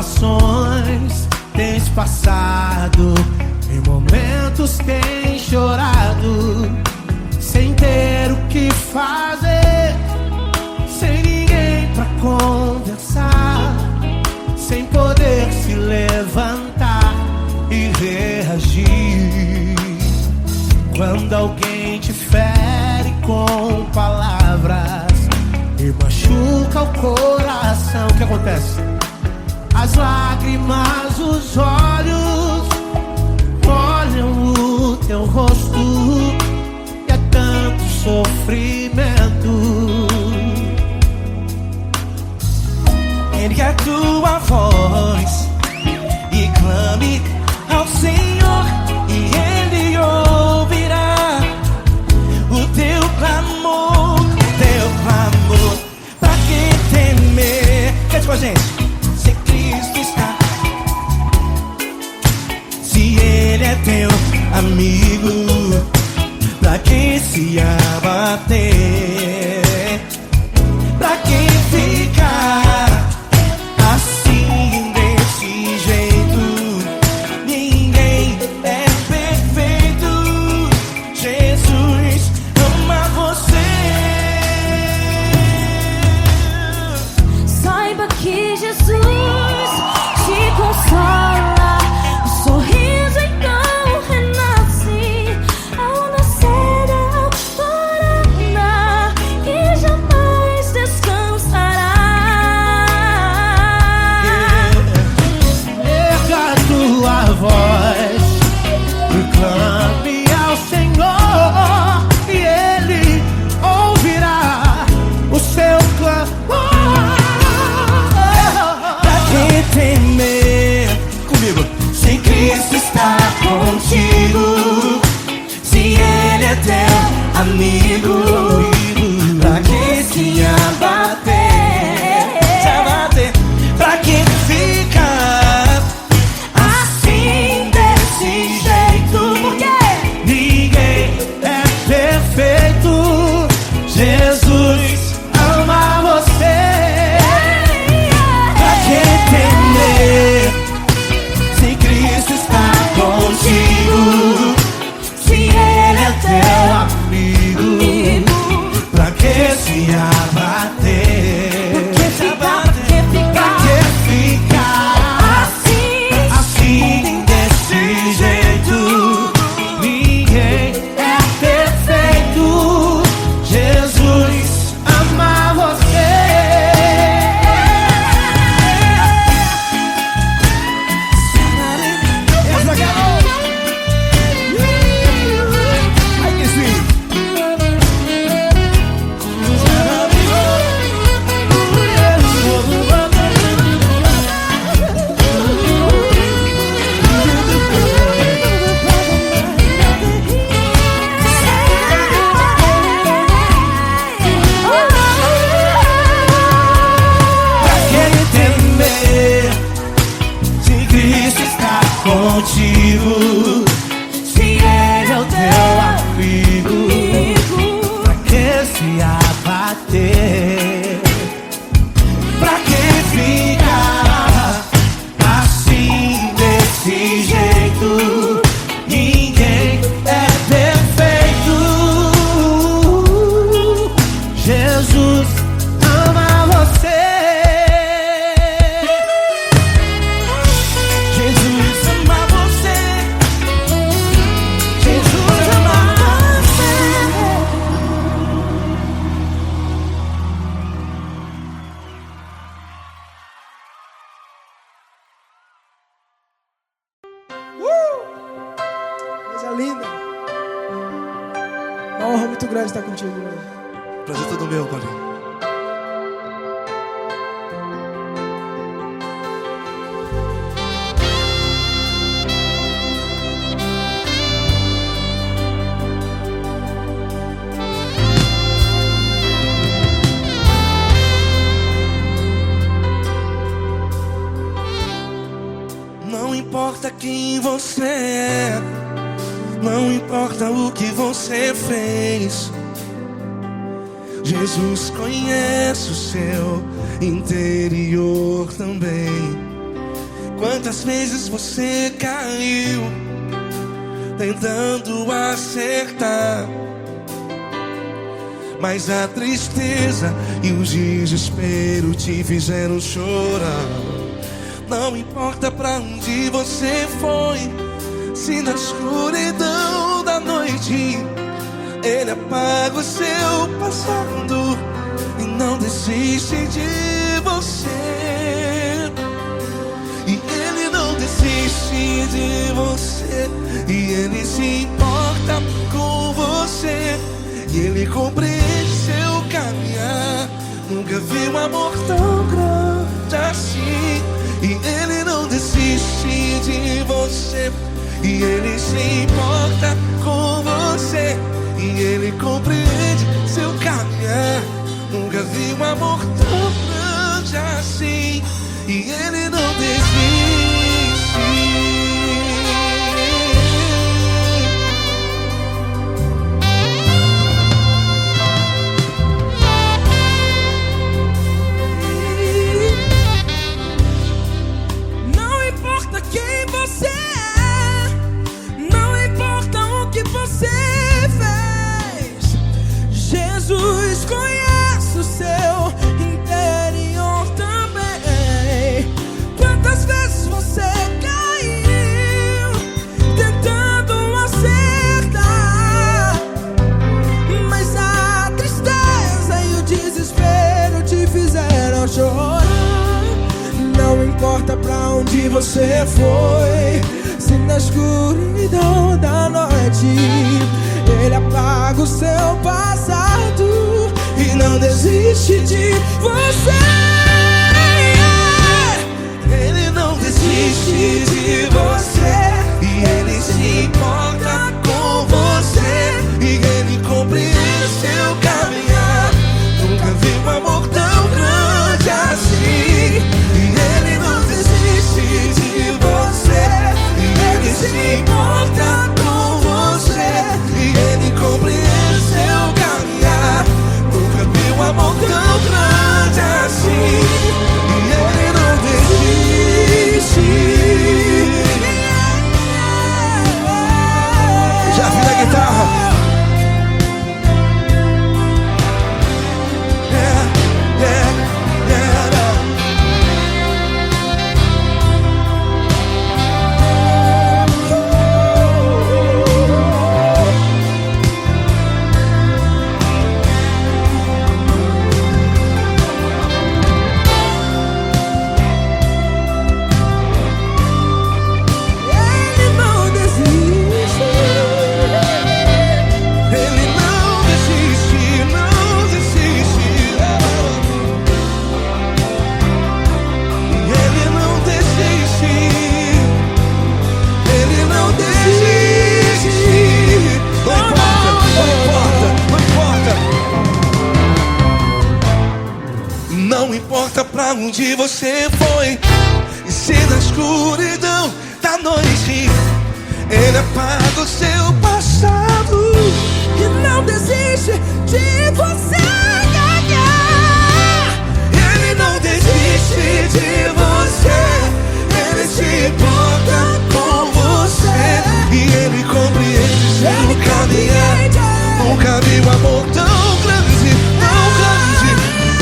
situações tens passado, em momentos tens chorado, sem ter o que fazer, sem ninguém pra conversar, sem poder se levantar e reagir. Quando alguém te fere com palavras e machuca o coração, o que acontece? As lágrimas, os olhos olham o teu rosto e é tanto sofrimento. Ergue a tua voz e clame ao Senhor, e Ele ouvirá o teu clamor, Pra que temer? Cante com a gente. Se Cristo está, se Ele é teu amigo, pra que se abater? Pra que ficar assim desse jeito? Ninguém é perfeito. Jesus ama você. Saiba que Jesus te consola, o sorriso então renasce ao nascer da alvorada e jamais descansará. Erga a tua voz e clame ao Senhor, e Ele ouvirá o seu clamor. Pra que temer? Comigo. Se Cristo está contigo, se Ele é teu amigo, pra que se abater? Pra que ficar assim desse jeito? Ninguém é perfeito. Jesus ama você. Pra que temer? Se Cristo está contigo, se Ele é teu amigo, pra que se abater? Pra que ficar assim desse jeito? Ninguém é perfeito. Jesus ama você. Ai, que sim. Pra que temer? Se Cristo está contigo, se Ele é o teu amigo, pra que se abater? Pra que ficar assim desse jeito? Ninguém é perfeito. Jesus ama você. Jesus ama você. Jesus ama você. Coisa linda. Uma honra muito grande estar contigo, mano. Prazer todo meu, Paulinho. Não importa quem você é, não importa o que você fez, Jesus conhece o seu interior também. Quantas vezes você caiu tentando acertar, mas a tristeza e o desespero te fizeram chorar. Não importa pra onde você foi, se na escuridão da noite Ele apaga o seu passado e não desiste de você. E Ele não desiste de você, e Ele se importa com você, e Ele compreende seu caminhar. Nunca vi um amor tão grande assim. E Ele não desiste de você, e Ele se importa com você, e Ele compreende seu caminhar. Nunca vi um amor tão grande assim. E Ele não desiste. Não importa quem você é, não importa o que você fez, Jesus conhece o seu interior também. Quantas vezes você caiu tentando acertar, mas a tristeza e o desespero te fizeram chorar. Não importa pra onde você foi, se na escuridão da noite Ele apaga o seu passado e não desiste de você. Ele não desiste de você, e Ele se importa com você, e Ele compreende seu caminhar. Nunca vi um amor tão grande assim. E Ele não desiste de você, e Ele se importa com você, e Ele compreende seu caminhar. Nunca vi um amor tão grande assim. E Ele não desiste. Já vi a guitarra. Não importa pra onde você foi, e se na escuridão da noite Ele apaga o seu passado E não desiste de você. Ele não desiste de você, Ele se importa com você, e Ele compreende seu caminhar. Nunca vi um amor tão grande, tão grande.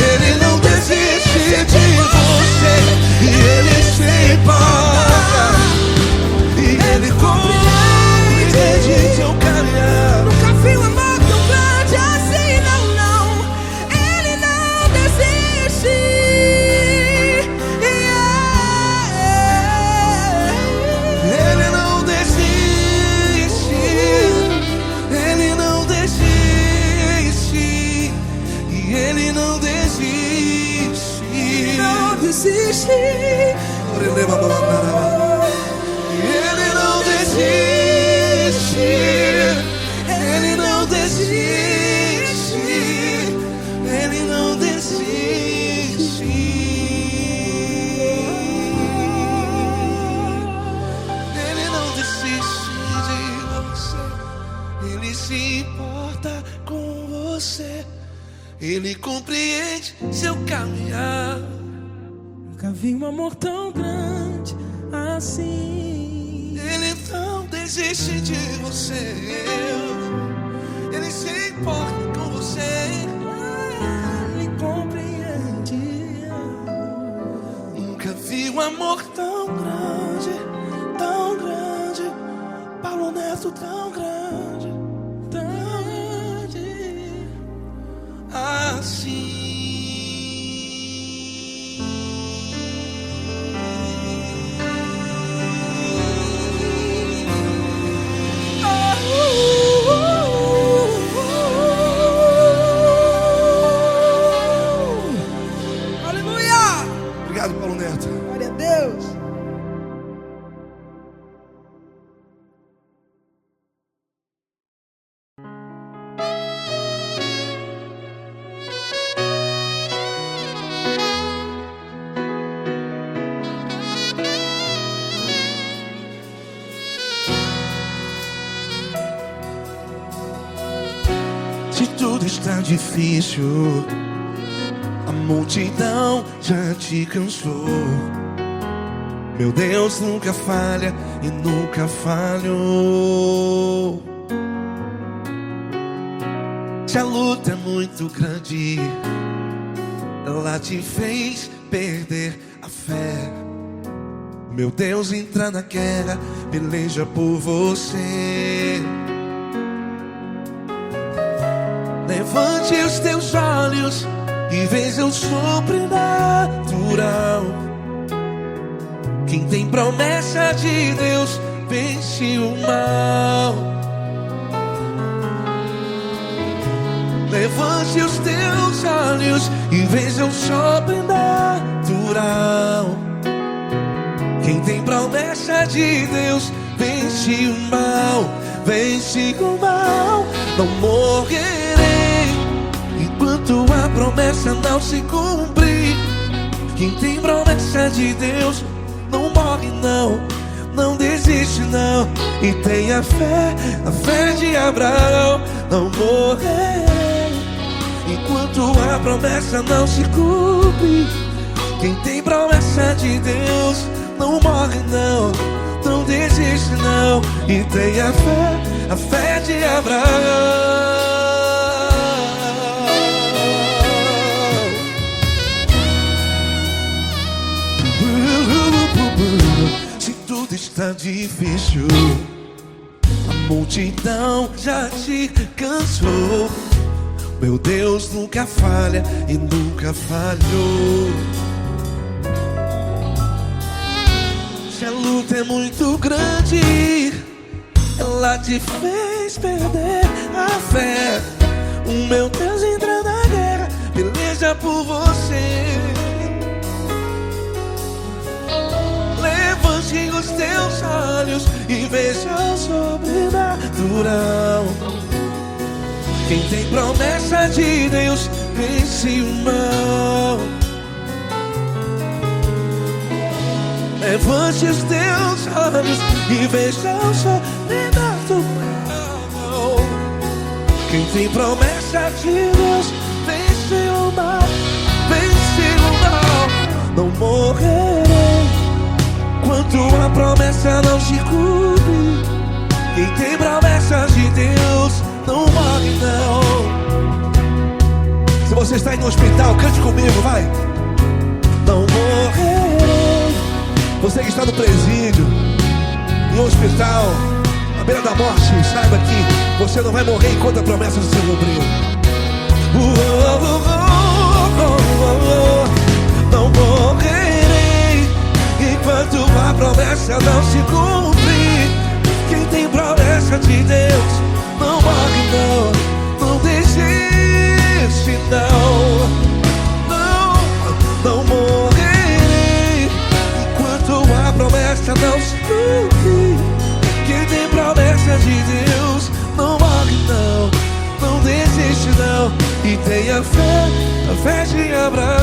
Ele não desiste de você, e Ele se importa, e Ele compreende seu caminhar. Nunca vi um amor tão grande assim, não, não. Ele não desiste. Ele não desiste, Ele não desiste, e Ele não desiste. Não desiste. Ele não desiste, Ele não desiste, Ele não desiste. Ele não desiste de você, Ele se importa com você, Ele compreende seu caminhar. Nunca vi um amor tão grande assim. Ele não desiste de você. Ele se importa com você. Ele compreende. Nunca vi um amor tão grande, tão grande. Paulo Neto tão grande, tão grande assim. Aleluia! Obrigado, Paulo Neto. Glória a Deus. Se tudo está difícil, a multidão já te cansou. Meu Deus nunca falha e nunca falhou. Se a luta é muito grande, ela te fez perder a fé. Meu Deus entra na guerra, peleja por você. Levante os teus olhos e veja o sobrenatural. Quem tem promessa de Deus vence o mal. Levante os teus olhos e veja o sobrenatural. Quem tem promessa de Deus vence o mal. Vence o mal. Não morrerei enquanto a promessa não se cumprir. Quem tem promessa de Deus não morre não, não desiste não. E tenha a fé de Abraão. Não morrerei enquanto a promessa não se cumpre. Quem tem promessa de Deus não morre não, não desiste não. E tenha a fé de Abraão. Se tudo está difícil, a multidão já te cansou. Meu Deus nunca falha e nunca falhou. Se a luta é muito grande, ela te fez perder a fé. O meu Deus entra na guerra, peleja por você. Levante os teus olhos e veja o sobrenatural. Quem tem promessa de Deus vence o mal. Levante os teus olhos e veja o sobrenatural. Quem tem promessa de Deus vence o mal. Vence o mal. Não morrerei enquanto a promessa não se cumpre. Quem tem promessa de Deus não morre não. Se você está aí no hospital, cante comigo, vai. Não morrerei. Você que está no presídio, no hospital, à beira da morte, saiba que você não vai morrer enquanto a promessa não se cumprir. Não morrerei enquanto a promessa não se cumprir. Quem tem promessa de Deus não morre não, não desiste não. Não morrerei enquanto a promessa não se cumprir. Quem tem promessa de Deus não morre não, não desiste não. E tenha a fé de Abraão.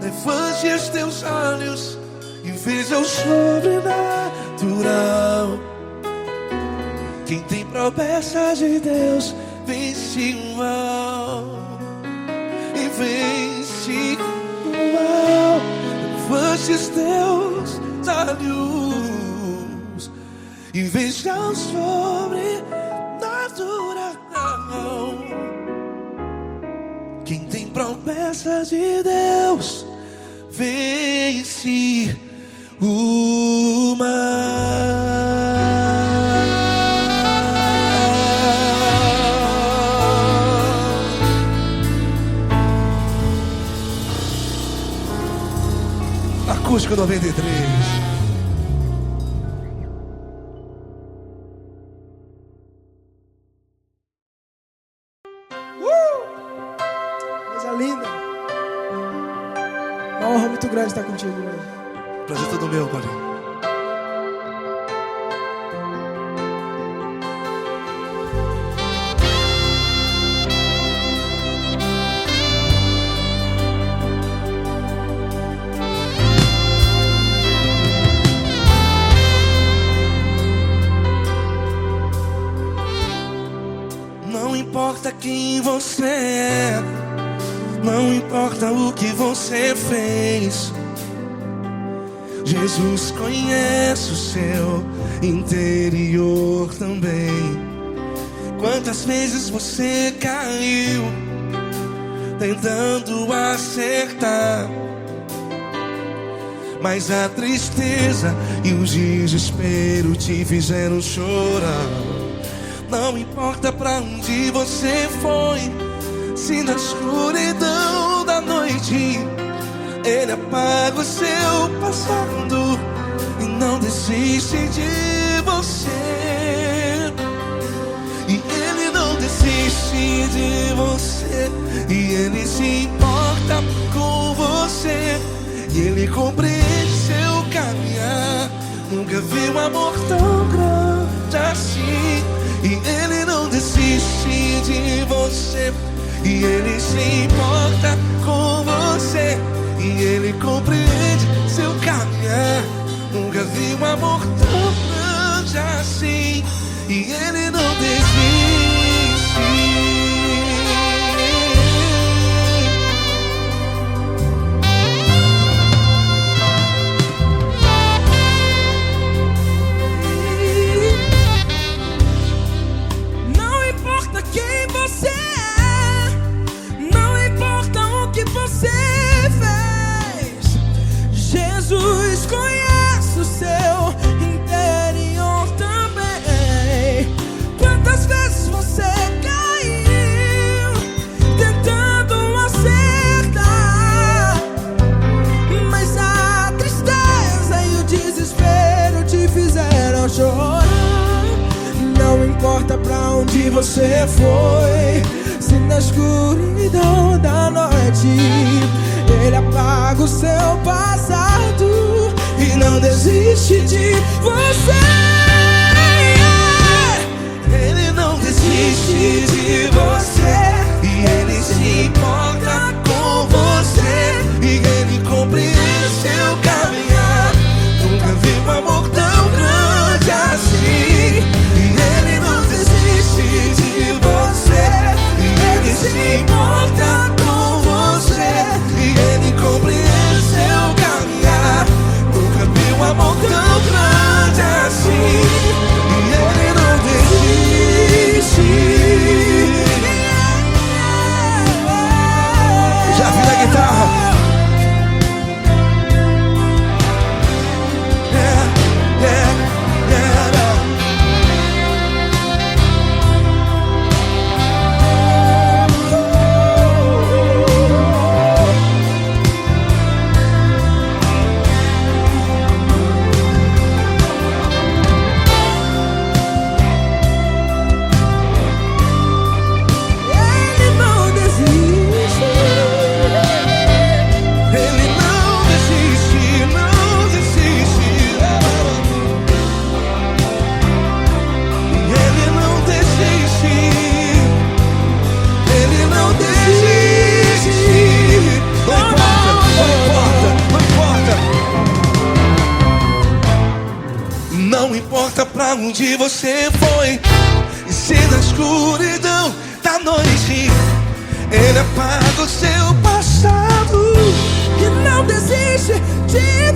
Levante os teus olhos e veja o sobrenatural. Quem tem promessa de Deus vence o mal. E vence o mal. esses teus olhos e veja o sobrenatural. Quem tem promessas de Deus vence o mar. Acústico 93. Coisa linda. Uma honra muito grande estar contigo, mano. Prazer todo meu, Paulinho. Não importa quem você é, não importa o que você fez, Jesus conhece o seu interior também. Quantas vezes você caiu tentando acertar, mas a tristeza e o desespero te fizeram chorar. Não importa pra onde você foi, se na escuridão da noite Ele apaga o seu passado e não desiste de você. E Ele não desiste de você, e Ele se importa com você, e Ele compreende seu caminhar. Nunca vi um amor tão grande assim. E Ele não desiste de você, e Ele se importa com você, e Ele compreende seu caminhar. Nunca vi um amor tão grande assim. E Ele não desiste. Jesus conhece o seu interior também. Quantas vezes você caiu tentando acertar, mas a tristeza e o desespero te fizeram chorar. Não importa pra onde você foi, se na escuridão da noite Ele apaga o seu passado e não desiste de você. Ele não desiste de você, e Ele se importa com você, e Ele compreende seu caminhar. Nunca vi um amor tão grande assim. E Ele não desiste de você, e Ele se importa com você, e Ele compreende seu caminhar. Nunca vi um amor tão grande assim. E Ele não desiste. Já vi na guitarra. Não importa pra onde você foi, e se na escuridão da noite Ele apaga o seu passado E não desiste de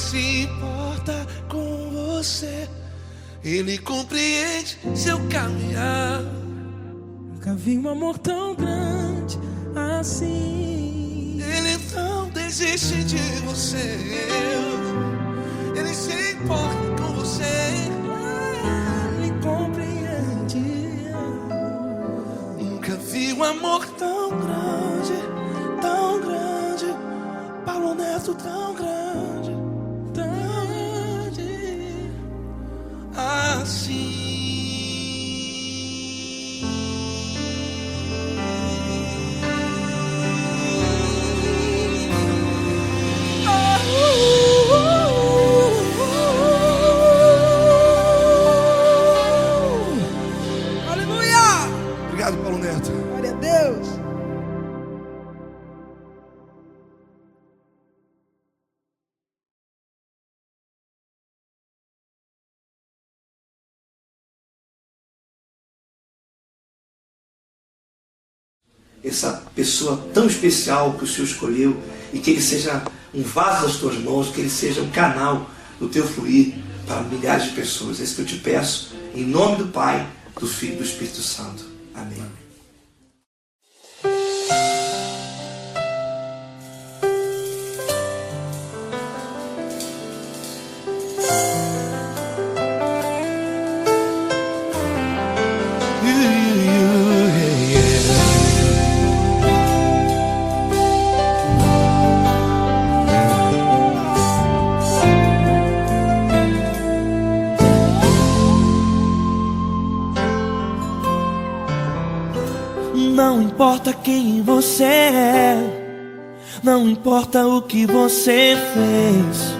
se importa com você. Ele compreende seu caminhar. Nunca vi um amor tão grande assim. Ele não desiste de você. Ele se importa com você. Ele compreende. Nunca vi um amor tão grande, tão grande. Paulo Neto tão grande, tão grande assim. Obrigado, Paulo Neto. Glória a Deus. Essa pessoa tão especial que o Senhor escolheu, e que ele seja um vaso das tuas mãos, que ele seja um canal do teu fluir para milhares de pessoas. É isso que eu te peço, em nome do Pai, do Filho e do Espírito Santo. Amém. Não importa quem você é, não importa o que você fez,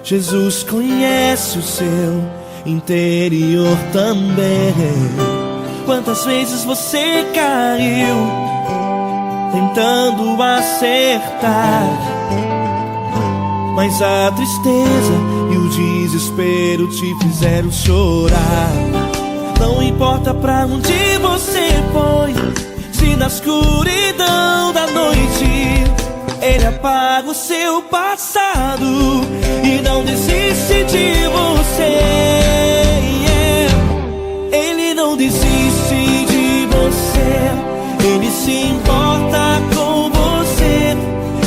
Jesus conhece o seu interior também. Quantas vezes você caiu tentando acertar, mas a tristeza e o desespero te fizeram chorar. Não importa pra onde você foi, se na escuridão da noite Ele apaga o seu passado e não desiste de você. Ele não desiste de você. Ele se importa com você.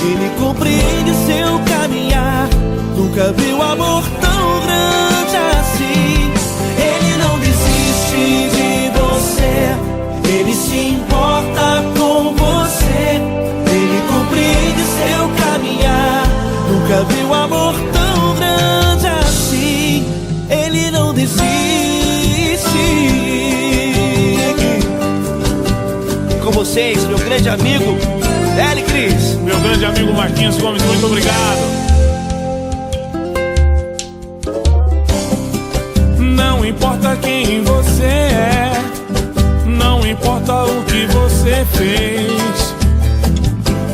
Ele compreende seu caminhar. Nunca viu amor tão grande assim. Ele não desiste de você. Ele se importa com você. Ele compreende seu caminhar. Nunca viu amor tão grande assim. Ele não desiste. Com vocês, meu grande amigo L. Cris. Meu grande amigo Marquinhos Gomes, muito obrigado. Não importa quem você é, não importa o que você fez,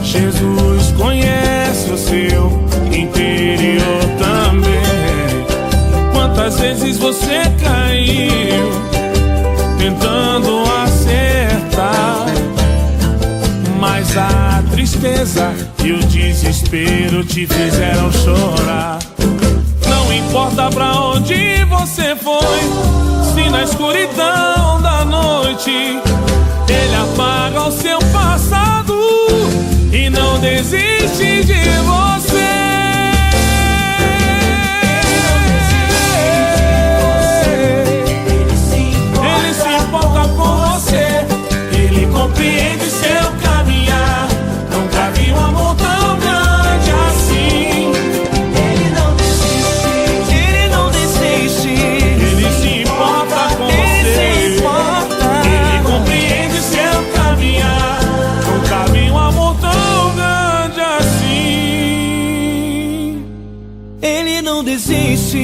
Jesus conhece o seu interior também. Quantas vezes você caiu tentando acertar, mas a tristeza e o desespero te fizeram chorar. Não importa pra onde você foi, se na escuridão da noite Ele apaga o seu passado e não desiste de você. Ele se importa com você. Ele compreende seu caminhar. Nunca vi um amor tão grande assim. Ele não desiste. Ele não desiste. Ele se importa com Ele você. se importa. Ele compreende seu caminhar. Nunca vi um amor tão grande assim. Ele não desiste.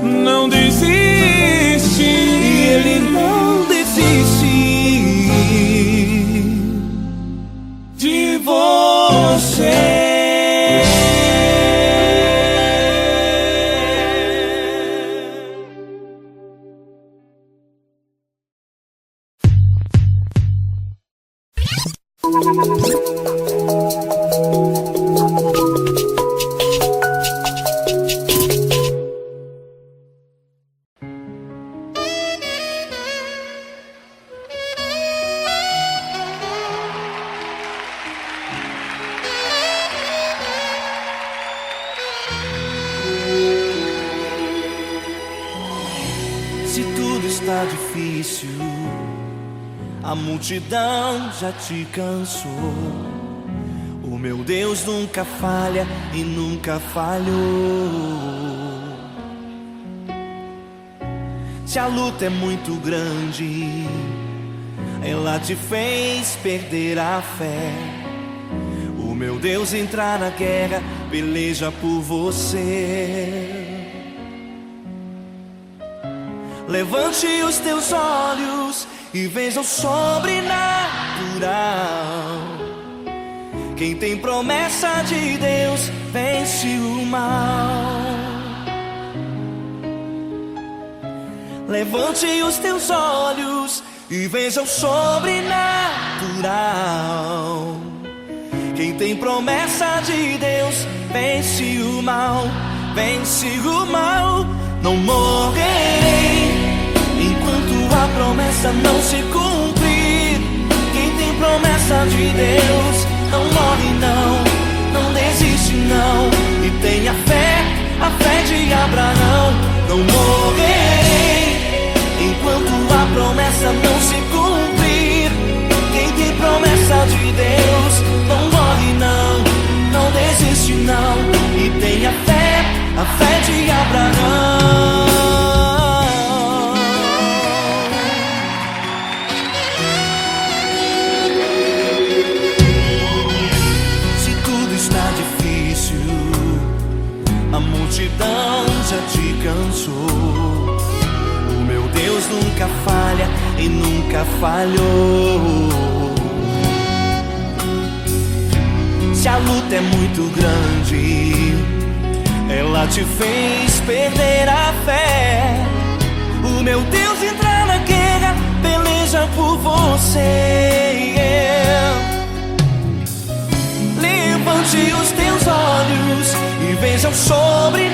Não desiste. Ele não desiste De você. está difícil, a multidão já te cansou. O meu Deus nunca falha e nunca falhou. Se a luta é muito grande, ela te fez perder a fé. O meu Deus entrar na guerra, peleja por você. Levante os teus olhos e veja o sobrenatural. Quem tem promessa de Deus vence o mal. Levante os teus olhos e veja o sobrenatural. Quem tem promessa de Deus vence o mal, vence o mal. Não morrerei enquanto a promessa não se cumprir. Quem tem promessa de Deus não morre não, não desiste não. E tenha fé, a fé de Abraão. Não morrerei enquanto a promessa não se cumprir. Quem tem promessa de Deus não morre não, não desiste não. E tenha fé, a fé de Abraão. Se tudo está difícil, a multidão já te cansou. Deus nunca falha e nunca falhou. Se a luta é muito grande, ela te fez perder a fé. O meu Deus entrar na guerra, peleja por você. Levante os teus olhos e veja o sobrenatural.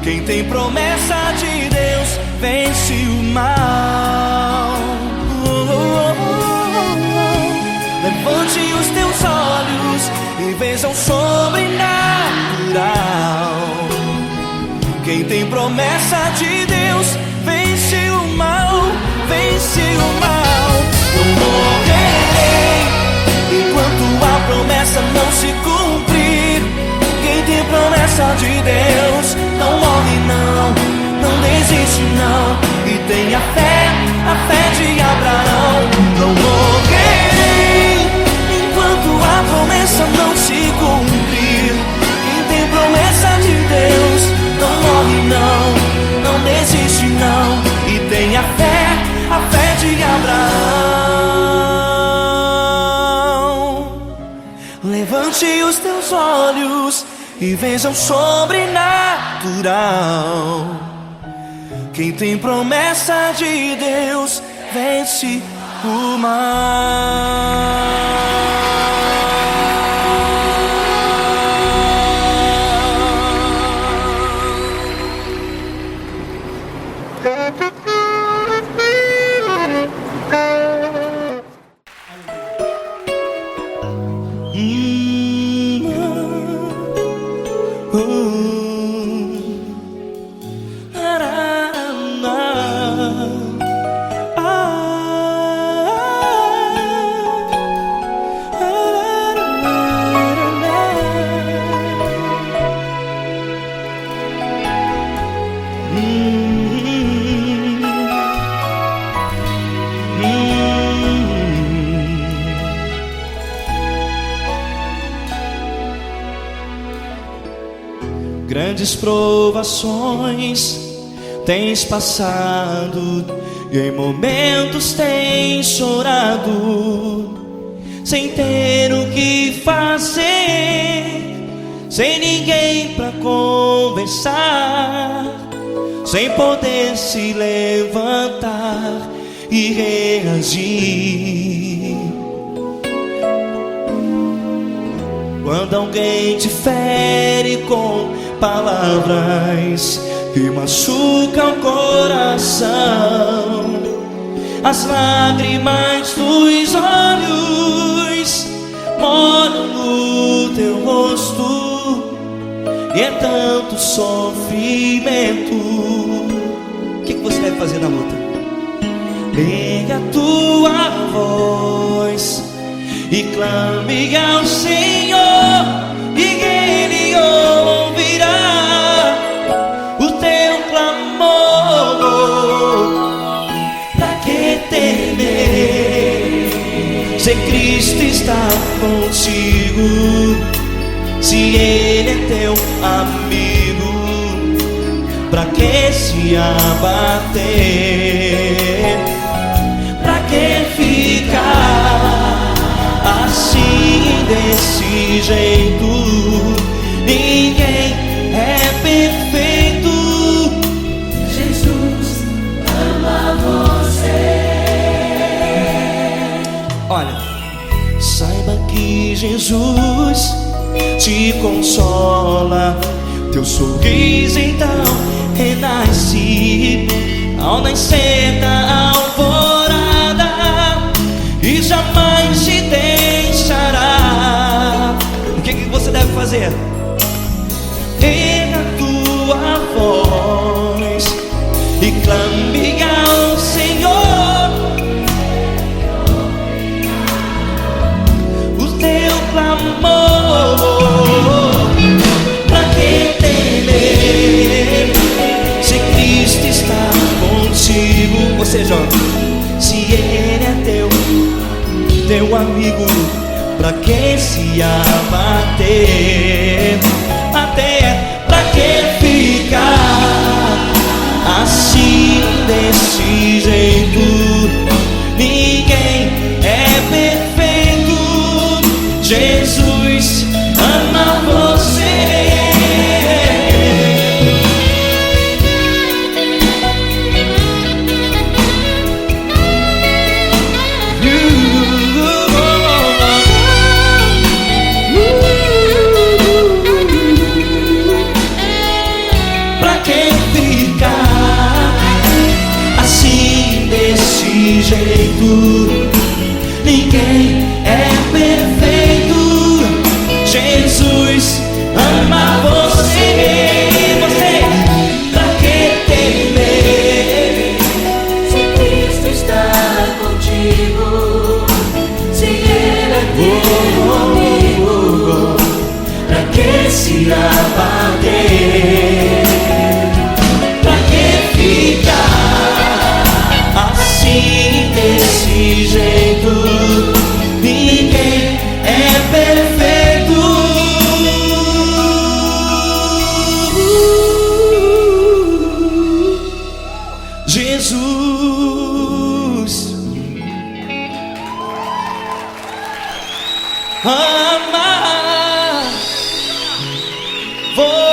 Quem tem promessa de Deus vence o mal. Levante os teus olhos e veja o sobrenatural. Quem tem promessa de Deus vence o mal, vence o mal. Não morrerei enquanto a promessa não se cumprir. Quem tem promessa de Deus não morre não, não desiste não. E tenha fé, a fé de Abraão. Não morrerei enquanto a promessa não se cumprir. Quem tem promessa de Deus não morre não, não desiste não. E tenha fé, a fé de Abraão. Levante os teus olhos e veja o sobrenatural. Quem tem promessa de Deus vence o mal. Grandes provações tens passado e em momentos tens chorado, sem ter o que fazer, sem ninguém pra conversar, sem poder se levantar e reagir. Quando alguém te fere com palavras que machucam o coração, as lágrimas dos olhos moram no teu rosto, e é tanto sofrimento deve fazer na luta. Erga a tua voz e clame ao Senhor, e Ele ouvirá o teu clamor. Pra que temer, se Cristo está contigo, se Ele é teu amigo? Pra que se abater? Pra que ficar assim desse jeito? Ninguém é perfeito. Jesus ama você. Olha, saiba que Jesus te consola. Teu sorriso então renasce ao nascer da alvorada e jamais te deixará. O que você deve fazer? Erga a tua voz e clame ao Senhor, o teu clamor. Pra que temer, se Cristo está contigo? Ou seja, se Ele é teu amigo, pra que se abater? Até pra que ficar assim desse jeito? Ninguém é perfeito. Jesus ama você. Pra que ficar assim desse jeito? Ninguém é perfeito. Jesus ama você. Você, pra que temer, Se Cristo está contigo, se Ele é teu amigo, pra que se abater? Pra que ficar assim desse jeito? Ninguém é perfeito. Jesus ama você.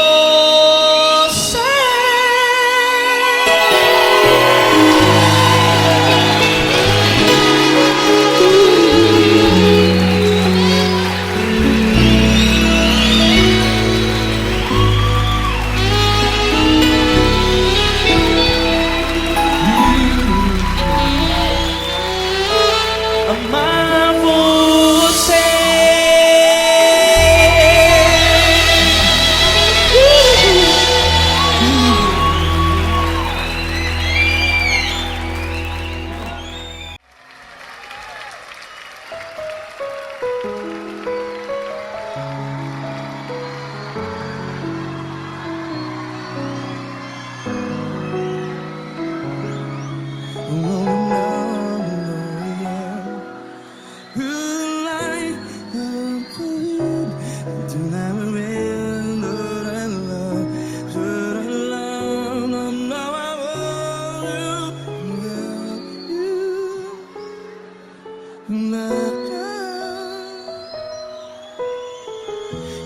Amar você.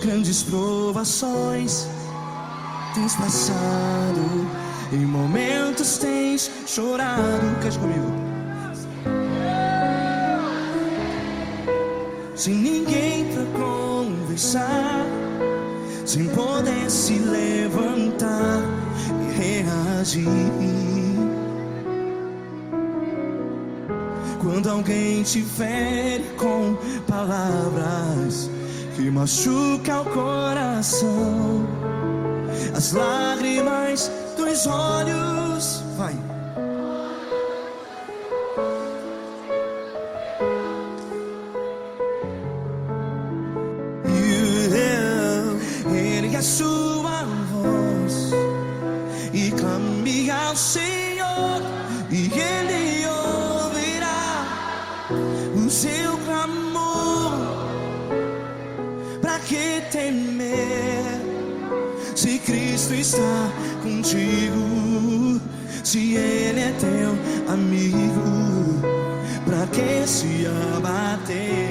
Grandes provações tens passado, em momentos tens chorado. Cante comigo. Sem ninguém pra conversar, sem poder se levantar e reagir. Quando alguém te fere com palavras que machuca o coração, as lágrimas dos olhos, vai, sua voz e clame ao Senhor, e Ele ouvirá o seu clamor. Pra que temer, se Cristo está contigo, se Ele é teu amigo? Pra que se abater?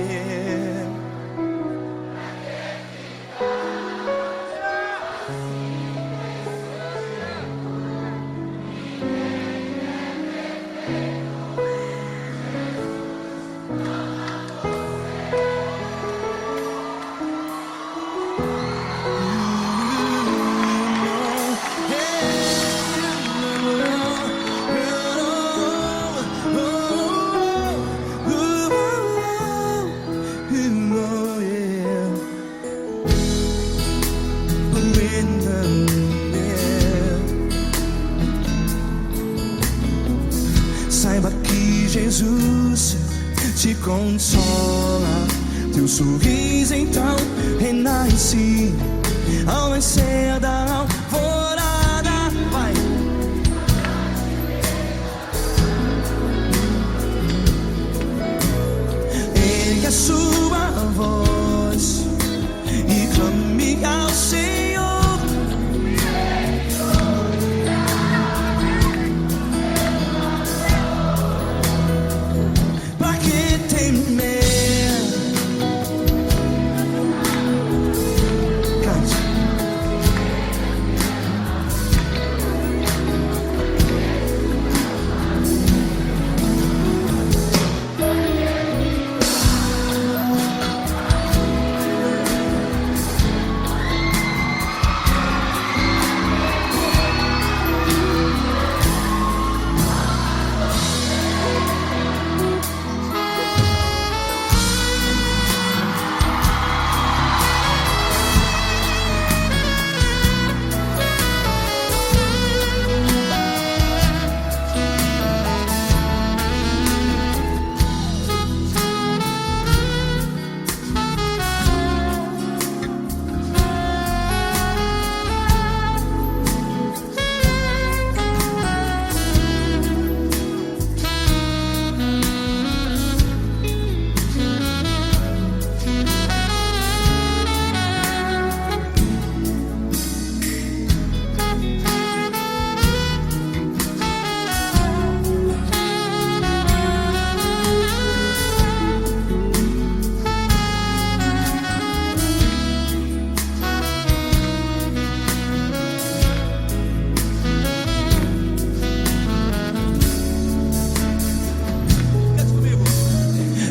Saiba que Jesus te consola, teu sorriso então renasce ao nascer da alvorada. Vai. Ergue a sua voz e clame ao Senhor. Pra que temer? Cante.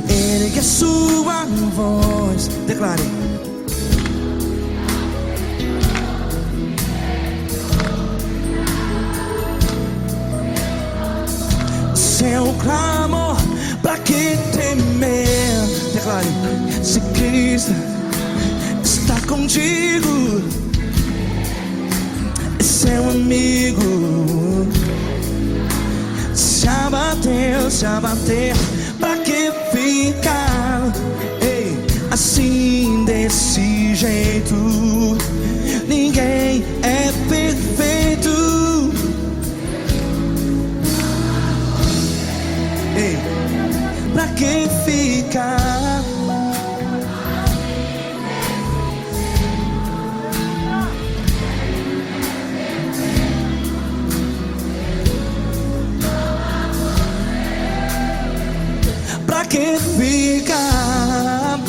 Ergue a sua voz, declare. Seu clamor, pra que temer? Declare. Se Cristo está contigo, é seu amigo. Se abater, pra que ficar, ei, assim desse jeito? Ninguém é perfeito. Ei, pra que ficar? Pra que ficar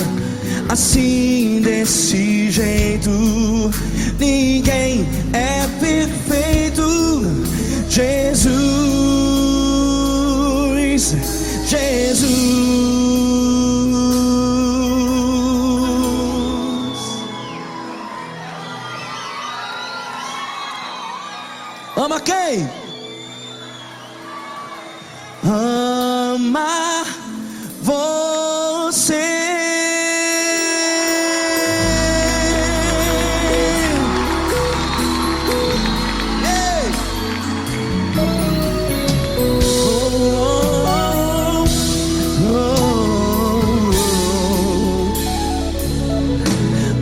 assim desse jeito? Ninguém é perfeito. Jesus, Jesus. Ama quem? Ama você. Ei.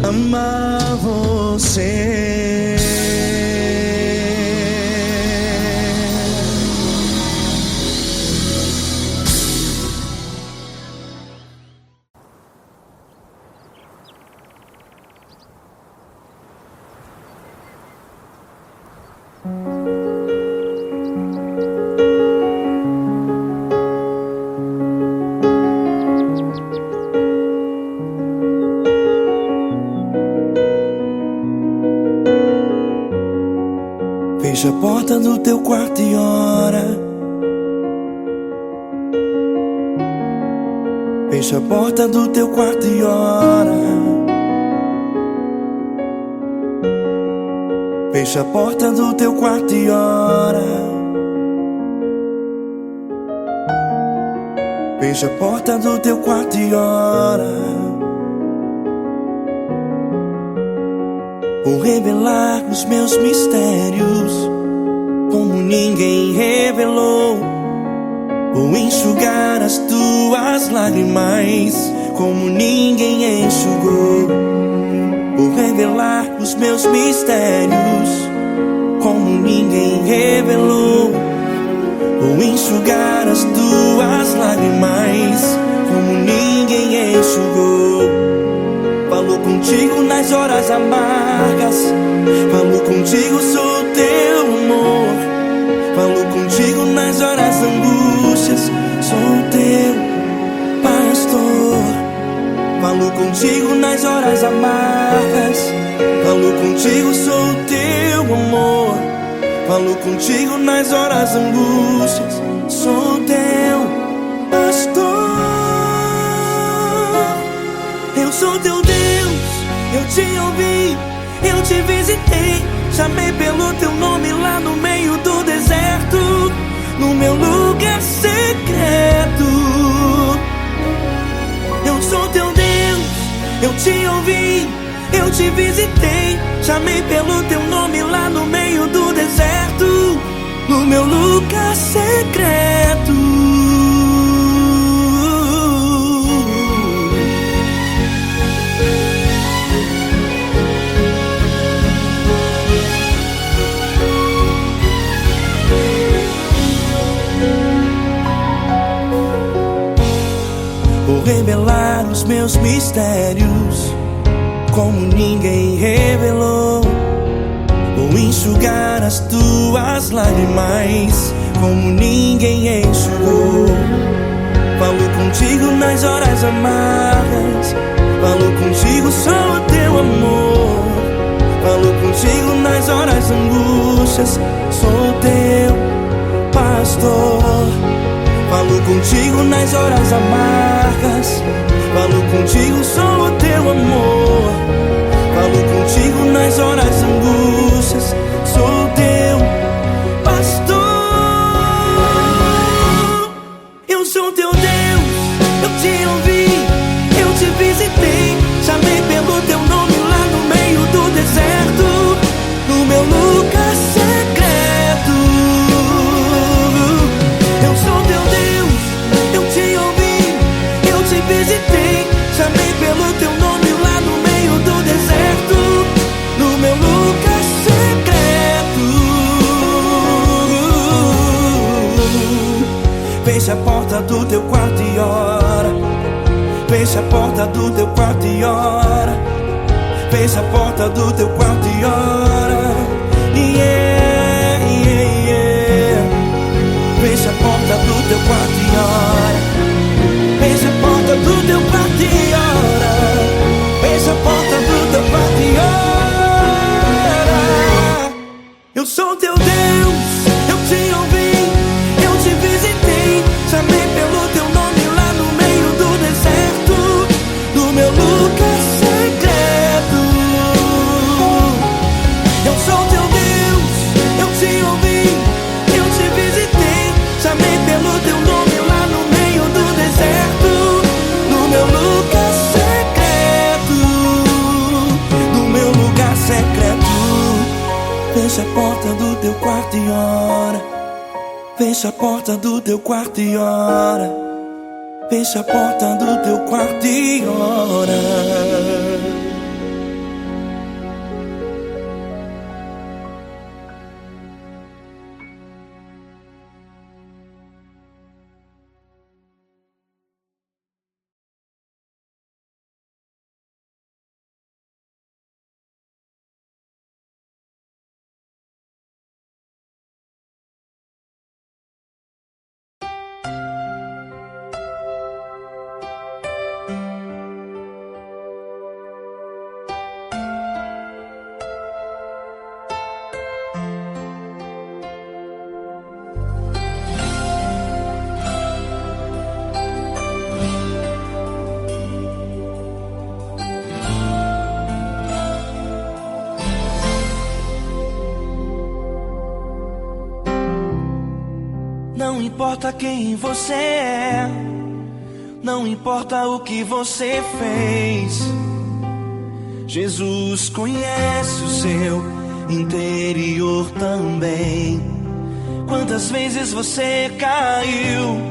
Ama você. você. Fecha a porta do teu quarto e ora. Fecha a porta do teu quarto e ora. Fecha a porta do teu quarto e ora. Fecha a porta do teu quarto e ora. Vou revelar os meus mistérios como ninguém revelou. Vou enxugar as tuas lágrimas como ninguém enxugou. Vou revelar os meus mistérios como ninguém revelou. Vou enxugar as tuas lágrimas como ninguém enxugou. Falo contigo nas horas amargas, falo contigo, sou teu amor. Falo contigo nas horas angústias, sou teu pastor. Falo contigo nas horas amargas, falo contigo, sou teu amor. Falo contigo nas horas angústias, sou teu pastor. Eu sou teu Deus, eu te ouvi, eu te visitei. Chamei pelo teu nome lá no meio do deserto, no meu lugar secreto. Eu sou teu Deus, eu te ouvi, eu te visitei. Chamei pelo teu nome lá no meio do deserto, no meu lugar secreto. Vou revelar os meus mistérios como ninguém revelou. Vou enxugar as tuas lágrimas como ninguém enxugou. Falo contigo nas horas amargas, falo contigo, sou o teu amor. Falo contigo nas horas angústias, sou teu pastor. Falo contigo nas horas amargas, falo contigo, sou o teu amor. Falo contigo nas horas angústias, sou teu pastor. Eu sou teu Deus, eu te ouvi, eu te visitei. Chamei pelo teu nome lá no meio do deserto, no meu lugar secreto. Eu sou teu Deus, eu te ouvi, eu te visitei. Chamei pelo teu nome lá no meio do deserto, no meu lugar secreto. Fecha a porta do teu quarto e ora. Fecha a porta do teu quarto e ora. Fecha a porta do teu quarto e ora. Yeah, yeah, yeah. Fecha a porta do teu quarto e ora. Fecha a porta do teu quarto e ora. Fecha a porta do teu quarto e ora. Eu sou teu Deus, eu te ouvi, eu te visitei. Chamei pelo teu nome lá no meio do deserto, no meu lugar secreto. Eu sou teu Deus, eu te ouvi, eu te visitei. Chamei pelo teu nome lá no meio do deserto, no meu lugar secreto, no meu lugar secreto. Fecha a porta do teu quarto e ora. Fecha a porta do teu quarto e ora. Fecha a porta do teu quarto e ora. importa quem você é, não importa o que você fez, Jesus conhece o seu interior também. Quantas vezes você caiu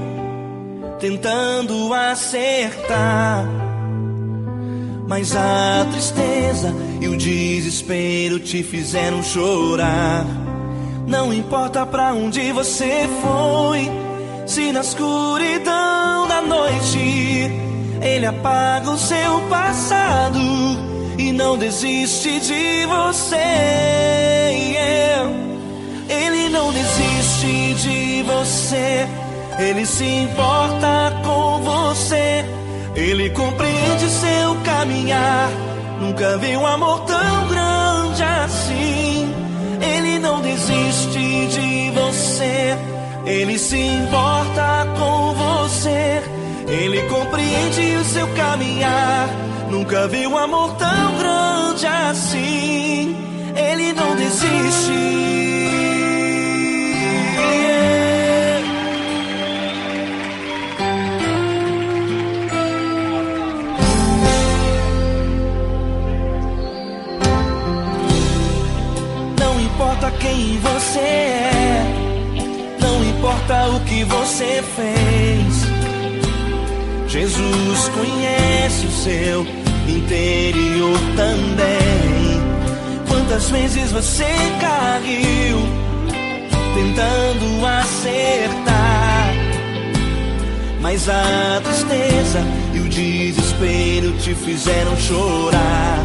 tentando acertar, mas a tristeza e o desespero te fizeram chorar. Não importa pra onde você foi, se na escuridão da noite Ele apaga o seu passado e não desiste de você. Ele não desiste de você, Ele se importa com você, Ele compreende seu caminhar. Nunca vi um amor tão grande assim. Ele não desiste de você, Ele se importa com você, Ele compreende o seu caminhar. Nunca vi um amor tão grande assim. Ele não desiste. Não importa quem você é, não importa o que você fez, Jesus conhece o seu interior também. Quantas vezes você caiu tentando acertar, mas a tristeza e o desespero te fizeram chorar.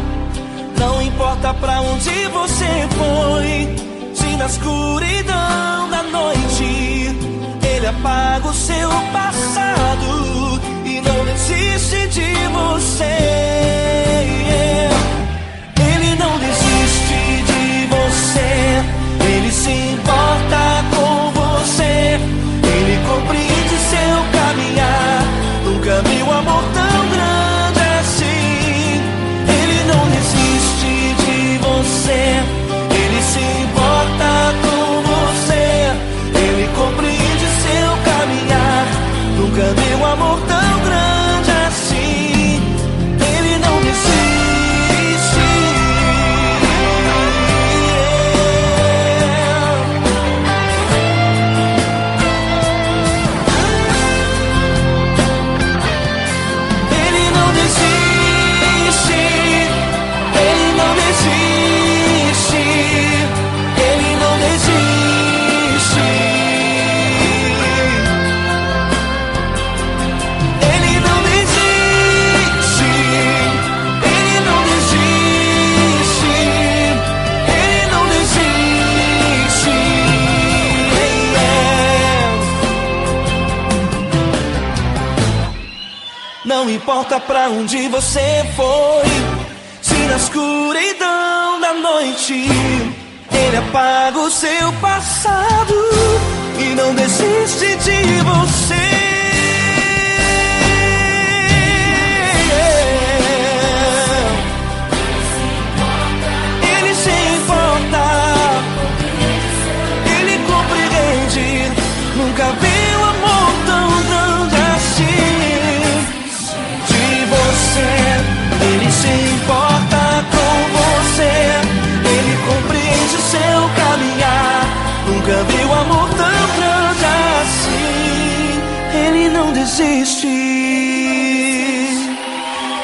Não importa pra onde você foi, se na escuridão da noite Ele apaga o seu passado e não desiste de você. Ele não desiste de você, Ele se importa com você, Ele compreende seu caminhar. Nunca vi um amor tão grande assim. Ele não desiste de você, Ele se importa com você, Ele compreende seu caminhar. Nunca vi um amor tão grande assim. Ele não desiste. Ele não desiste. Ele não desiste. Ele não desiste. Ele não desiste. Ele não desiste. Ele não desiste. Não importa pra onde você foi, se na escuridão da noite Ele apaga o seu passado e não desiste de você. Ele se importa, Ele compreende. Nunca vi um amor tão grande assim. De você, Ele se importa com você, Ele compreende seu caminhar. Nunca vi um amor tão grande assim. Ele não desiste,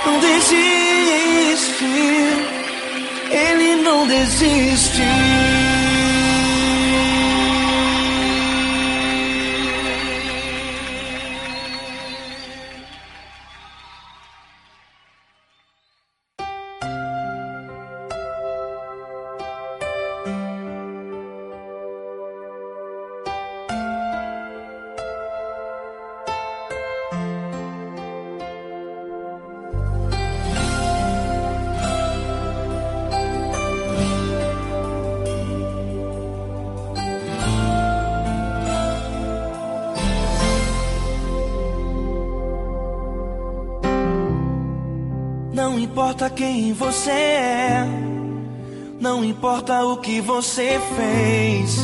não desiste. Ele não desiste. Não importa quem você é, não importa o que você fez,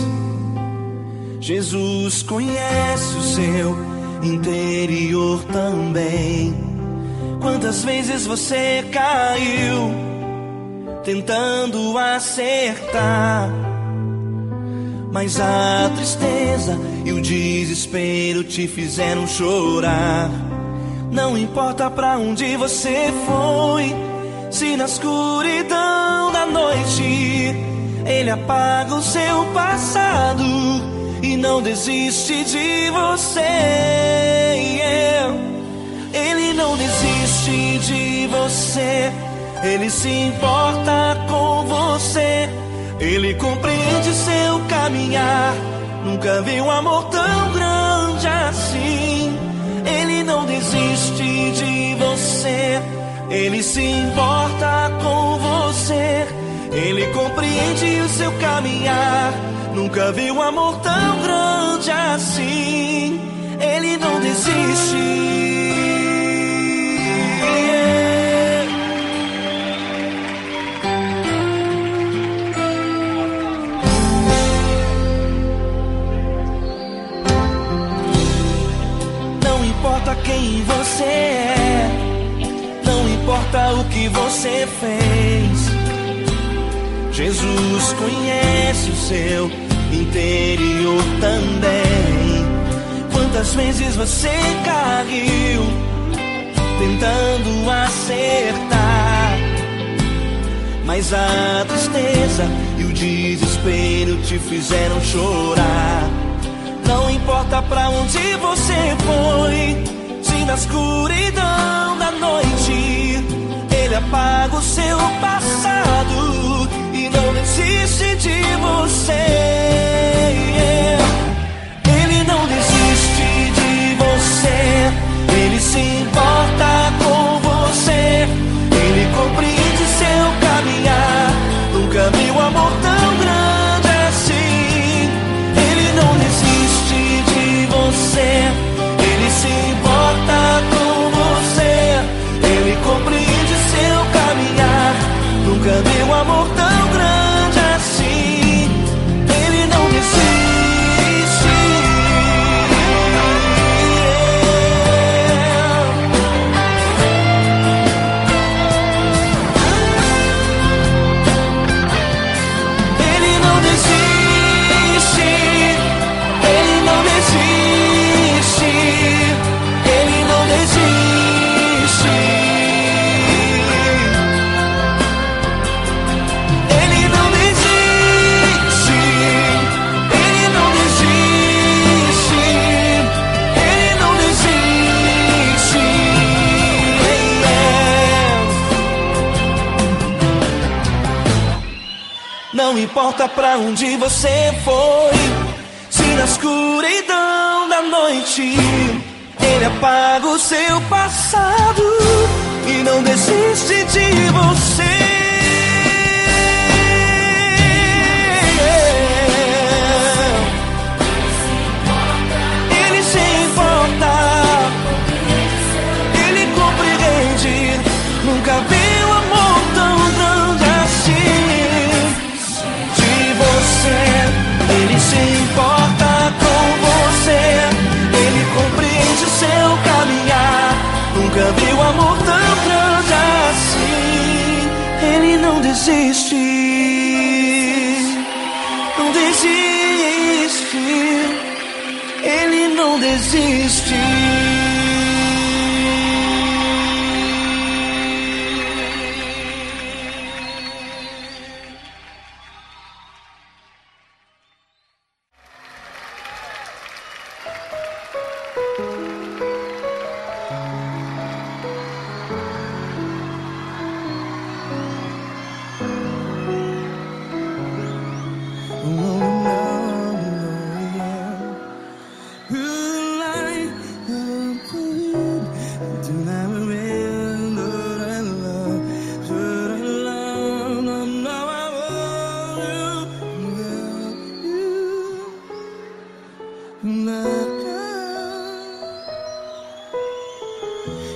Jesus conhece o seu interior também. Quantas vezes você caiu tentando acertar, mas a tristeza e o desespero te fizeram chorar. Não importa pra onde você foi, se na escuridão da noite Ele apaga o seu passado e não desiste de você. Ele não desiste de você, Ele se importa com você. Ele compreende seu caminhar, nunca vi um amor tão grande assim. Ele não desiste de você, Ele se importa com você. Ele compreende o seu caminhar, nunca vi um amor tão grande assim. Ele não desiste. Não importa quem você é, não importa o que você fez, Jesus conhece o seu interior também. Quantas vezes você caiu tentando acertar, mas a tristeza e o desespero te fizeram chorar. Não importa pra onde você foi, se na escuridão da noite Ele apaga o seu passado e não desiste de você. Ele não desiste de você, Ele se importa com você. Ele compreende seu caminhar, nunca vi um amor tão grande assim. Ele não desiste de você, Ele se importa com você. Ele compreende seu caminhar, nunca vi um amor tão grande assim. Ele não desiste. Ele não desiste. Ele não desiste. Ele não desiste. Ele não desiste. Ele não desiste. Ele não desiste. Não importa pra onde você foi, se na escuridão da noite Ele apaga o seu passado e não desiste de você. Ele se importa, Ele compreende, nunca vi um amor tão grande assim. De você, Ele se importa com você. Ele compreende o seu caminhar, nunca vi um amor tão grande assim. Ele não desiste, não desiste. Ele não desiste.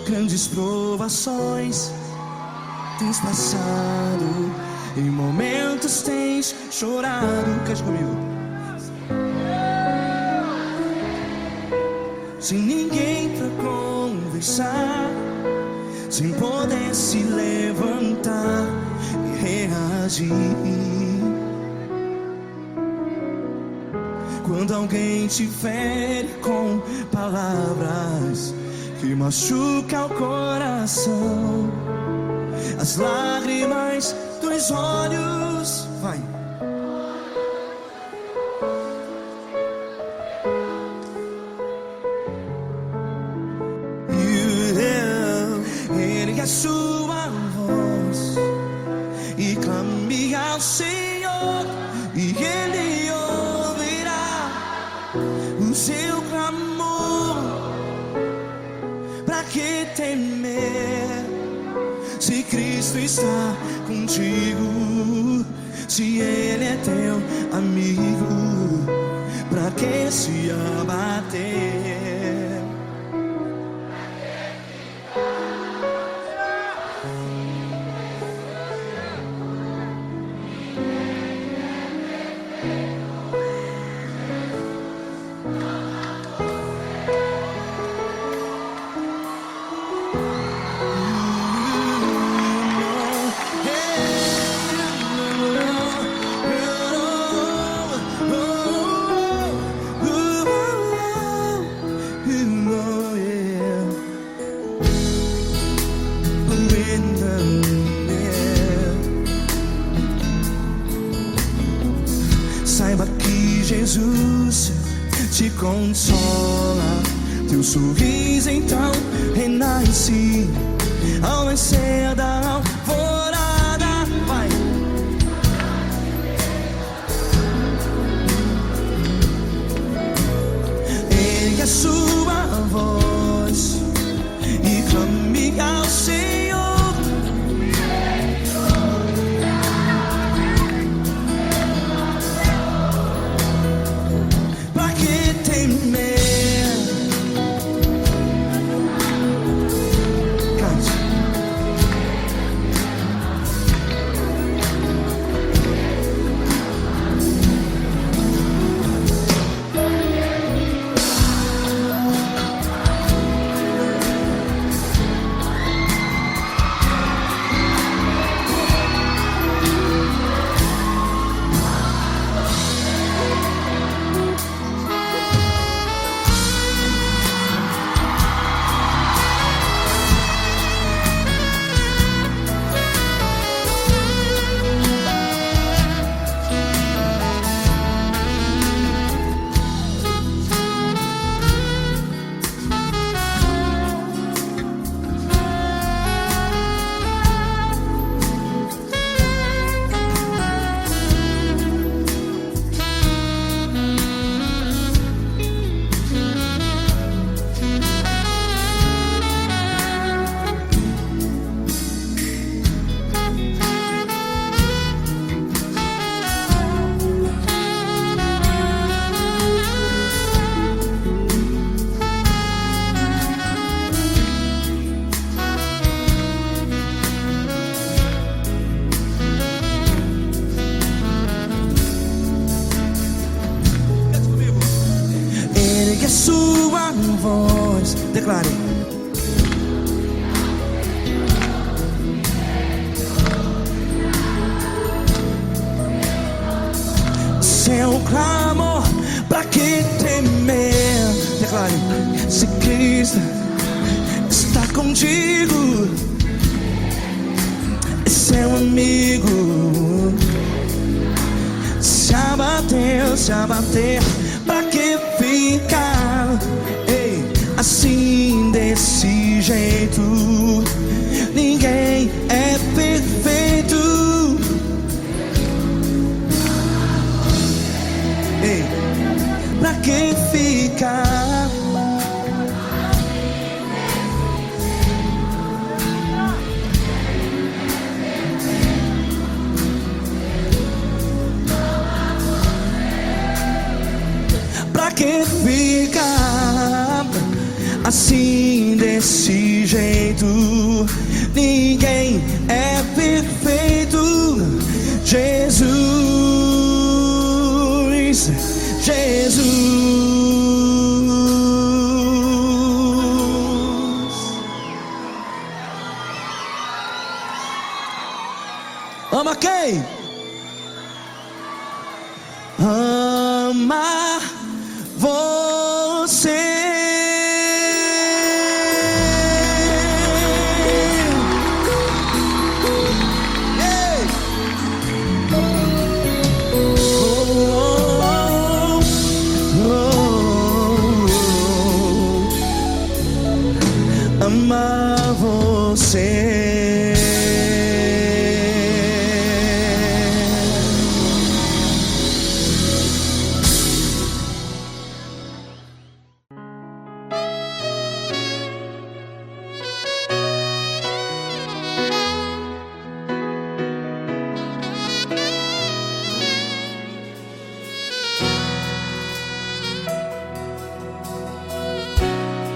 Grandes provações tens passado, em momentos tens chorado. Cante comigo. sem ninguém pra conversar, sem poder se levantar e reagir. Quando alguém te fere com palavras que machucam o coração, as lágrimas dos olhos, vai. Ergue a sua voz e clame ao Senhor, e Ele ouvirá o seu clamor. Pra que temer, se Cristo está contigo? Se Ele é teu amigo, pra que se abater? Saiba que Jesus te consola, teu sorriso então renasce ao nascer da alvorada. Vai. Ergue a sua voz e clame ao Senhor. Ergue a sua voz, declare. Seu clamor, pra que temer? Declare. Se Cristo está contigo, é seu amigo. Se abater, pra que ficar assim desse jeito? Ninguém é perfeito. Pra que ficar? Pra que ficar assim desse jeito? Ninguém é perfeito. Jesus, Jesus. Ama quem? Ama você. Amar você.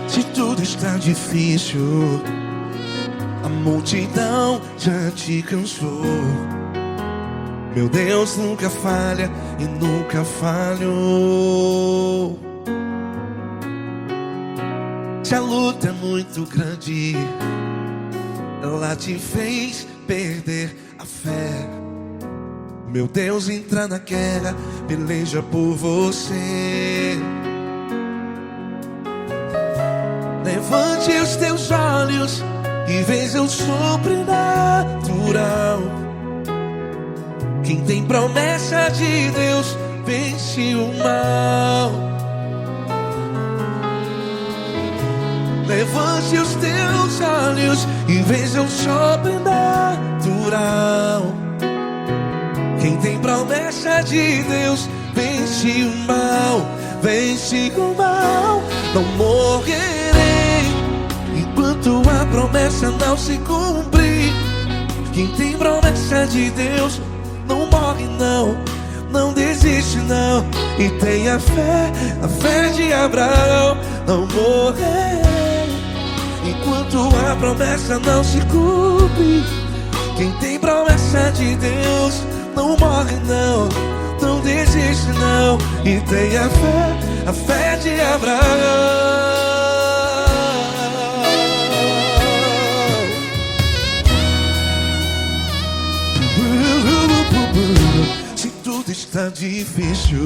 Se tudo está difícil, a multidão já te cansou. Meu Deus nunca falha e nunca falhou. Se a luta é muito grande, ela te fez perder a fé. Meu Deus entra na guerra, peleja por você. Levante os teus olhos e veja o sobrenatural. Quem tem promessa de Deus vence o mal. Levante os teus olhos e veja o sobrenatural. Quem tem promessa de Deus vence o mal. Vence o mal. Não morrerei enquanto a promessa não se cumprir. Quem tem promessa de Deus não morre não, não desiste não. E tem a fé de Abraão. Não morrerei enquanto a promessa não se cumpre. Quem tem promessa de Deus não morre não, não desiste não. E tem a fé de Abraão. Se tudo está difícil,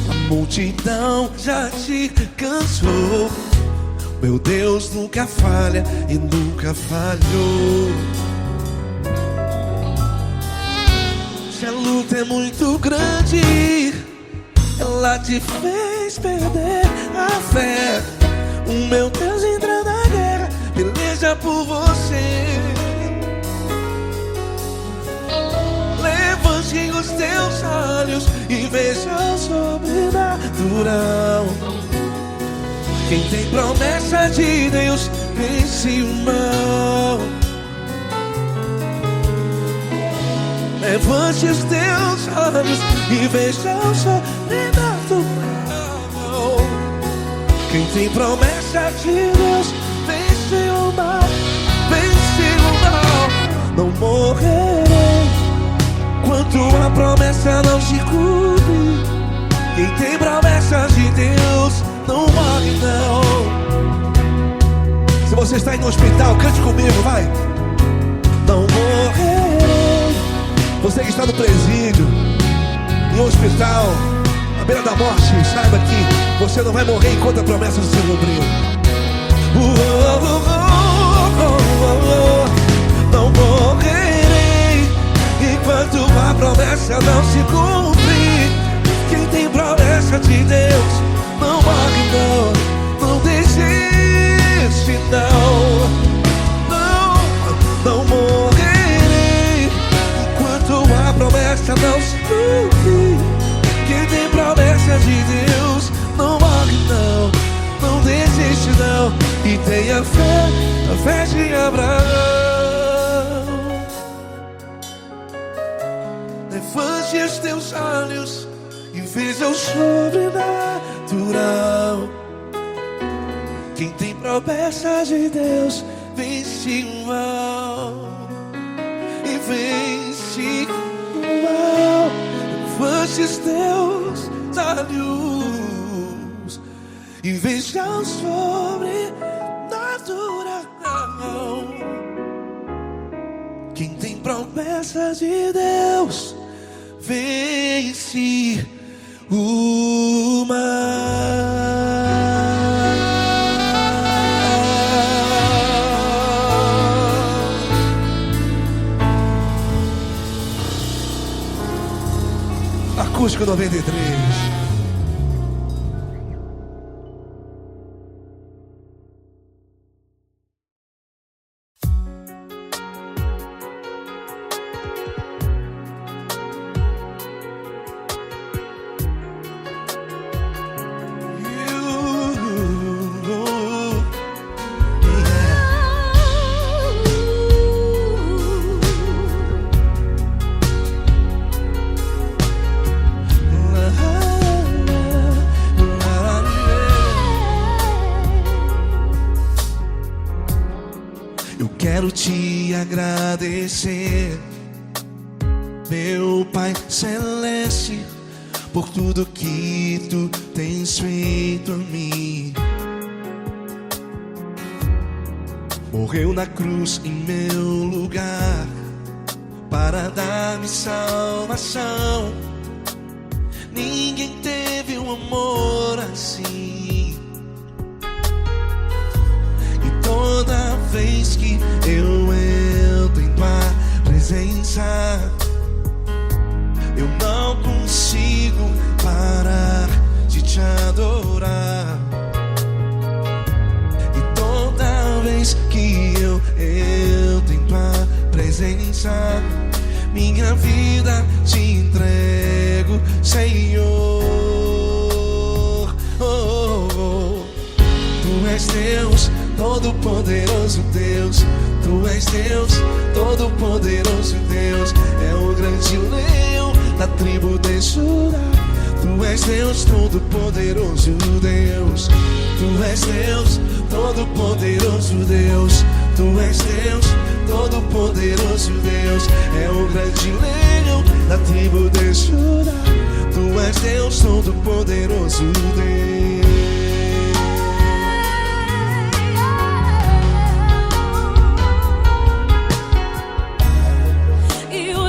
a multidão já te cansou. Meu Deus nunca falha e nunca falhou. Se a luta é muito grande, ela te fez perder a fé. O meu Deus entra na guerra, peleja por você. Levante os teus olhos e veja o sobrenatural. Quem tem promessa de Deus vence o mal. Levante os teus olhos e veja o sobrenatural. Quem tem promessa de Deus vence o mal. Vence o mal. Não morrerei enquanto a promessa não se cumpre. Quem tem promessa de Deus não morre não. Se você está aí no hospital, cante comigo, vai. Não morrerei. Você que está no presídio, em um hospital, à beira da morte, saiba que você não vai morrer enquanto a promessa não se cumpriu. Não morrerei enquanto a promessa não se cumprir. Quem tem promessa de Deus não morre não, não desiste não. Não morrerei enquanto a promessa não se cumprir. Quem tem promessa de Deus não morre não, não desiste não. E tem a fé de Abraão. Levante os teus olhos e veja o sobrenatural. Quem tem promessa de Deus vence o mal. E vence o mal. Levante os teus olhos e veja o sobrenatural. Quem tem promessa de Deus vence o mar. Acústico 93. Quero te agradecer, meu Pai Celeste, por tudo que tu tens feito a mim. Morreu na cruz em meu lugar para dar-me salvação. Ninguém teve um amor assim. E toda vez que eu entro em tua presença, eu não consigo parar de te adorar. E toda vez que eu entro em tua presença, minha vida te entrego, Senhor. Tu és Deus, Todo-Poderoso Deus. Tu és Deus, Todo-Poderoso Deus. É o grande leão da tribo de Judá. Tu és Deus, Todo-Poderoso Deus. Tu és Deus, Todo-Poderoso Deus. Tu és Deus, Todo-Poderoso Deus. É o grande leão da tribo de Judá. Tu és Deus, Todo-Poderoso Deus.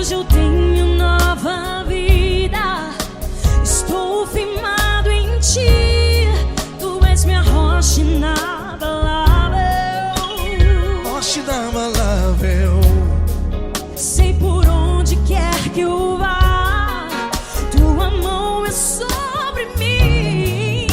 Eu tenho nova vida, estou firmado em ti. Tu és minha rocha inabalável. Rocha inabalável. Sei por onde quer que eu vá, tua mão é sobre mim.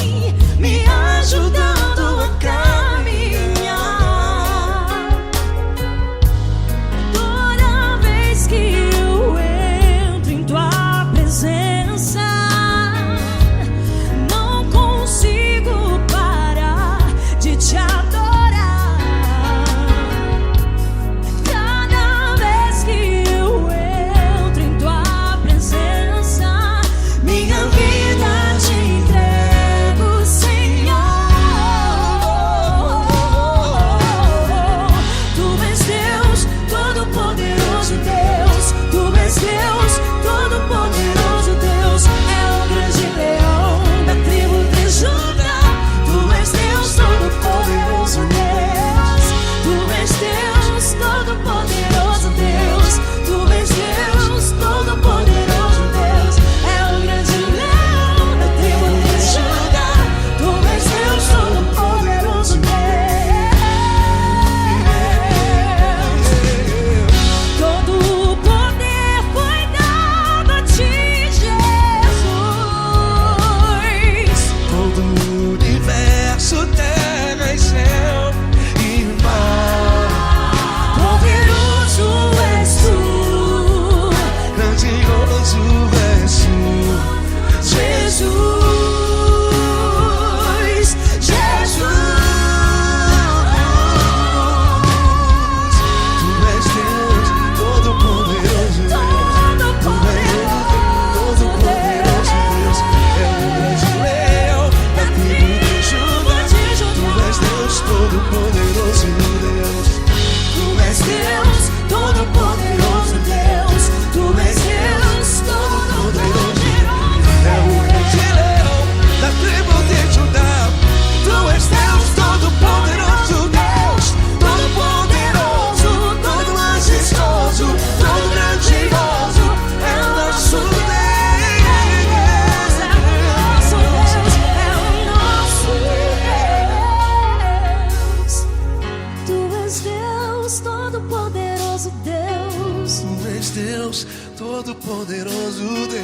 és Deus, todo-poderoso Deus.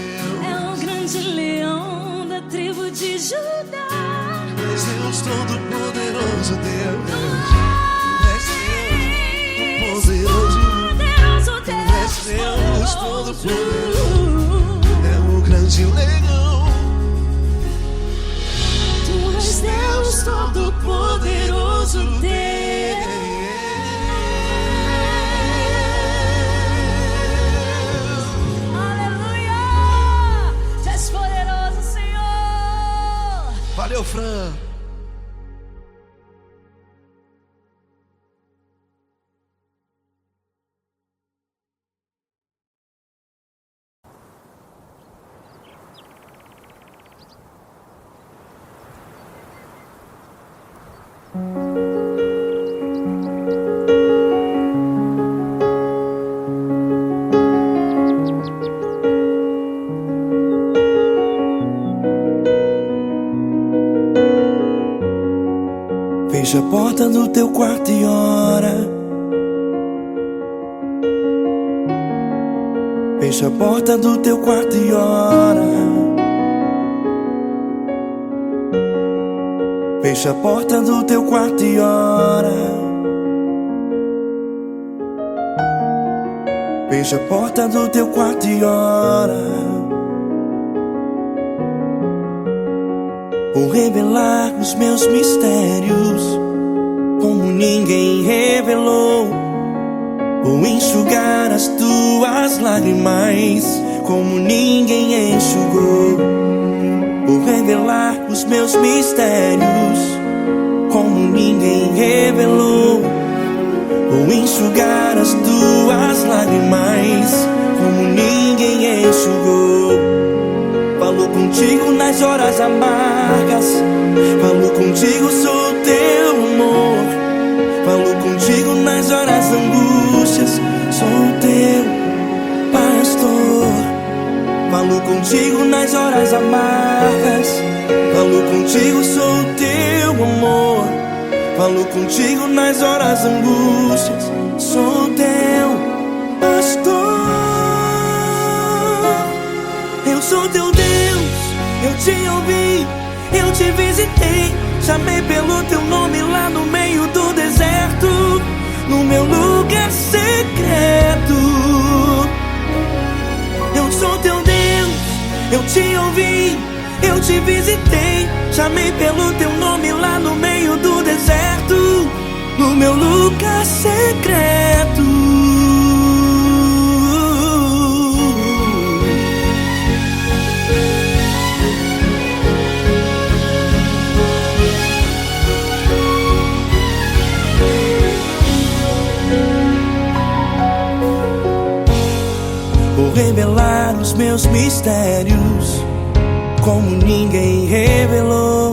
É o grande leão da tribo de Judá. És Deus, todo-poderoso Deus. És Deus, poderoso Deus. És Deus, todo-poderoso. É o grande leão. Tu és Deus, todo-poderoso Deus. Aleluia! Tu és poderoso, Senhor. Valeu, Fran. Fecha a porta do teu quarto e ora. Fecha a porta do teu quarto e ora. Fecha a porta do teu quarto e ora. Fecha a porta do teu quarto e ora. Vou revelar os meus mistérios como ninguém revelou. Vou enxugar as tuas lágrimas como ninguém enxugou. Vou revelar os meus mistérios como ninguém revelou. Vou enxugar as tuas lágrimas como ninguém enxugou. Falo contigo nas horas amargas. Falo contigo, sou teu amor. Falo contigo nas horas angústias. Sou teu pastor. Falo contigo nas horas amargas. Falo contigo, sou teu amor. Falo contigo nas horas angústias. Sou teu pastor. Eu sou teu Deus, eu te ouvi, eu te visitei. Chamei pelo teu nome lá no meio do deserto, no meu lugar secreto. Eu sou teu Deus, eu te ouvi, eu te visitei. Chamei pelo teu nome lá no meio do deserto, no meu lugar secreto. Vou revelar os meus mistérios como ninguém revelou.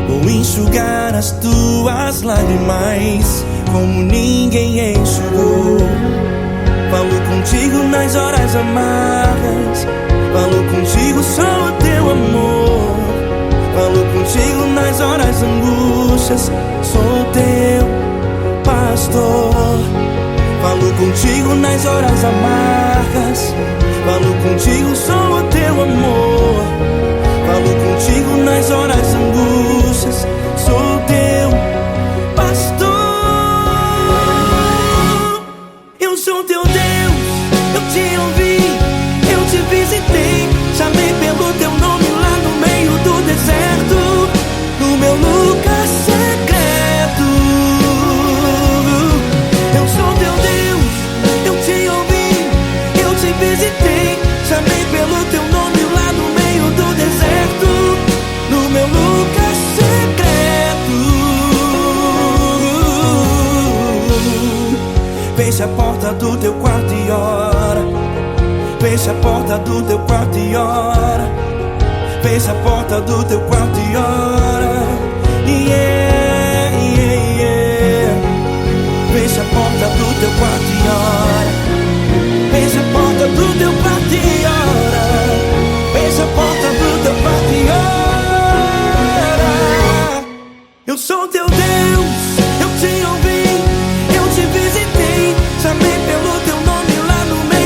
Vou enxugar as tuas lágrimas como ninguém enxugou. Falo contigo nas horas amargas. Falo contigo, sou o teu amor. Falo contigo nas horas angústias. Sou teu pastor. Falo contigo nas horas amargas. Falo contigo, sou o teu amor. Falo contigo nas horas angústias. Sou teu pastor. Eu sou teu Deus, eu te ouvi, eu te visitei. Chamei pelo teu nome lá no meio do deserto, no meu lugar secreto. Eu sou teu Deus, eu te ouvi, eu te visitei. Chamei pelo teu nome lá no meio do deserto, no meu lugar secreto. Fecha a porta do teu quarto e ora. Fecha a porta do teu quarto e ora. Fecha a porta do teu quarto e ora. Yeah, yeah, yeah. Fecha a porta do teu quarto e ora. Fecha a porta do teu quarto e ora. Fecha a porta do teu quarto e ora. Eu sou teu Deus, eu te ouvi, eu te visitei. Chamei pelo teu nome lá no meio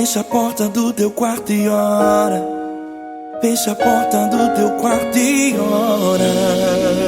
Fecha a porta do teu quarto e ora. Fecha a porta do teu quarto e ora.